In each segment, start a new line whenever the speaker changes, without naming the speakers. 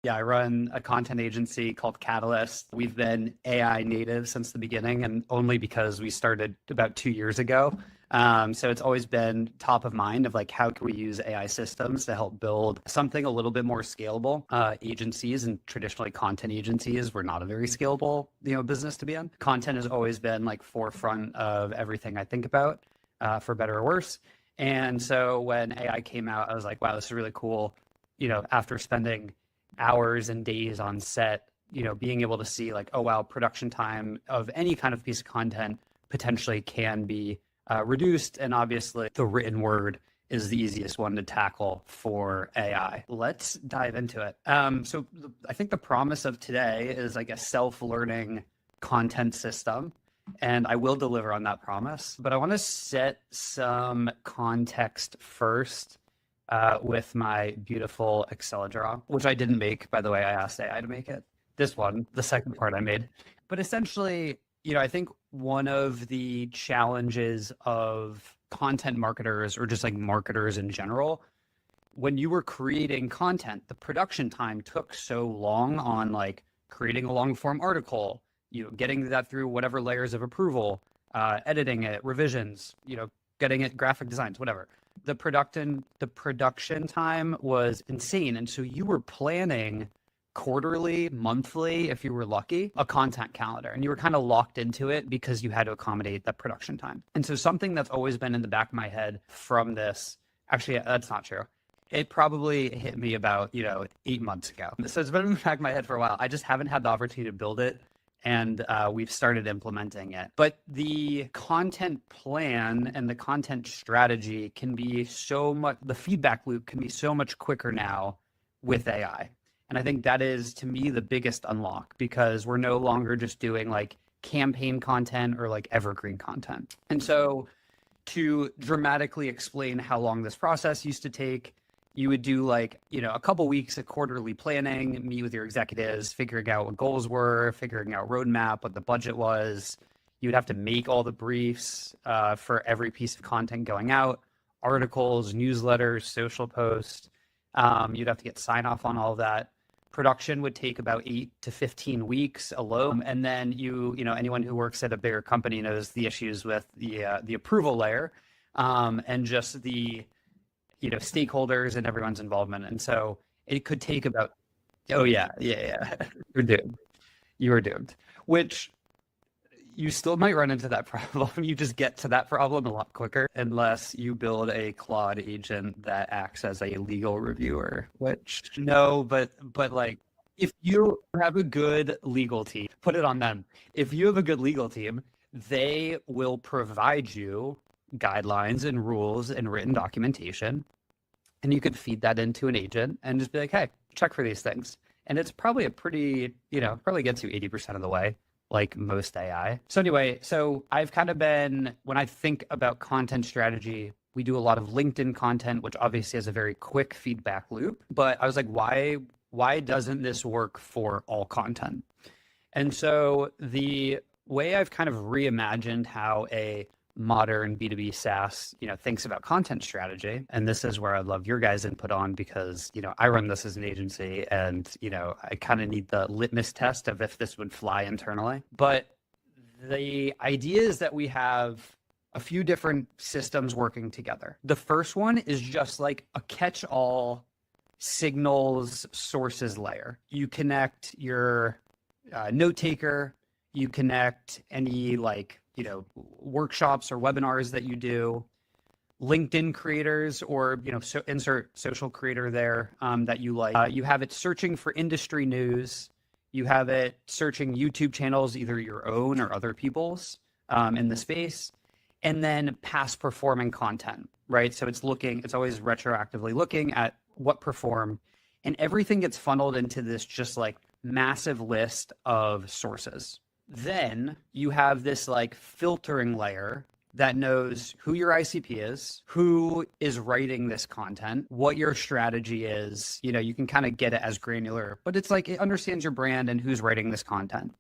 Yeah, I run a content agency called Catalyst. We've been AI native since the beginning, and only because we started about 2 years ago. So it's always been top of mind of like, how can we use AI systems to help build something a little bit more scalable? Agencies and traditionally content agencies were not a very scalable, business to be in. Content has always been like forefront of everything I think about, for better or worse. And so when AI came out, I was like, wow, this is really cool. After spending hours and days on set, being able to see like, oh wow, production time of any kind of piece of content potentially can be reduced. And obviously the written word is the easiest one to tackle for AI. Let's dive into it. So I think the promise of today is like a self-learning content system, and I will deliver on that promise. But I want to set some context first with my beautiful Excel draw, which I didn't make, by the way. I asked AI to make it. This one, the second part I made. But essentially, I think one of the challenges of content marketers, or just like marketers in general, when you were creating content, the production time took so long on like creating a long form article, getting that through whatever layers of approval, editing it, revisions, getting it graphic designs, whatever. The production time was insane. And so you were planning quarterly, monthly, if you were lucky, a content calendar, and you were kind of locked into it because you had to accommodate that production time. And so something that's always been in the back of my head from this, actually, that's not true. It probably hit me about, 8 months ago. So it's been in the back of my head for a while. I just haven't had the opportunity to build it. And we've started implementing it. But the content plan and the content strategy can be so much, the feedback loop can be so much quicker now with AI. And I think that is, to me, the biggest unlock, because we're no longer just doing like campaign content or like evergreen content. And so to dramatically explain how long this process used to take, you would do like, a couple weeks of quarterly planning, meet with your executives, figuring out what goals were, figuring out roadmap, what the budget was. You would have to make all the briefs for every piece of content going out, articles, newsletters, social posts. You'd have to get sign off on all of that. Production would take about 8 to 15 weeks alone. And then anyone who works at a bigger company knows the issues with the approval layer, and just the stakeholders and everyone's involvement. And so it could take about, oh yeah. You're doomed. You are doomed, which you still might run into that problem. You just get to that problem a lot quicker unless you build a Claude agent that acts as a legal reviewer, which no, but like, if you have a good legal team, put it on them. If you have a good legal team, they will provide you guidelines and rules and written documentation, and you could feed that into an agent and just be like, hey, check for these things. And it's probably a pretty, probably gets you 80% of the way, like most AI. So anyway, I've kind of been, when I think about content strategy, we do a lot of LinkedIn content, which obviously has a very quick feedback loop. But I was like, why doesn't this work for all content? And so the way I've kind of reimagined how a modern B2B SaaS, thinks about content strategy. And this is where I'd love your guys' input on, because, I run this as an agency, and, I kind of need the litmus test of if this would fly internally. But the idea is that we have a few different systems working together. The first one is just like a catch-all signals sources layer. You connect your note taker, you connect any workshops or webinars that you do, LinkedIn creators, or, insert social creator there that you like. You have it searching for industry news. You have it searching YouTube channels, either your own or other people's in the space, and then past performing content, right? So it's always retroactively looking at what performed, and everything gets funneled into this just like massive list of sources. Then you have this like filtering layer that knows who your ICP is, who is writing this content, what your strategy is. You can kind of get it as granular, but it's like it understands your brand and who's writing this content.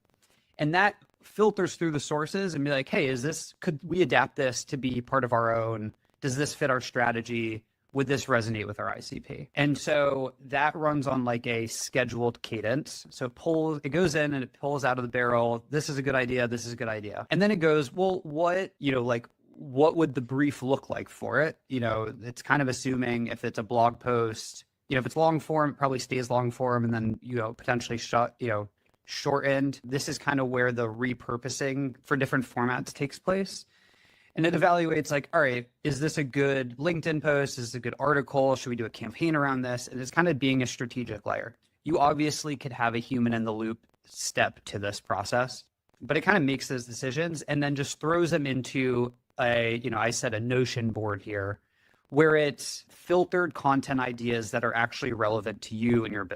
And that filters through the sources and be like, hey, could we adapt this to be part of our own? Does this fit our strategy? would this resonate with our ICP? And so that runs on like a scheduled cadence. So it goes in and it pulls out of the barrel. This is a good idea. This is a good idea. And then it goes, well, what would the brief look like for it? It's kind of assuming if it's a blog post, if it's long form, it probably stays long form and then, potentially shortened. This is kind of where the repurposing for different formats takes place. And it evaluates like, all right, is this a good LinkedIn post? Is this a good article? Should we do a campaign around this? And it's kind of being a strategic layer. You obviously could have a human in the loop step to this process, but it kind of makes those decisions and then just throws them into I said a Notion board here, where it's filtered content ideas that are actually relevant to you and your business.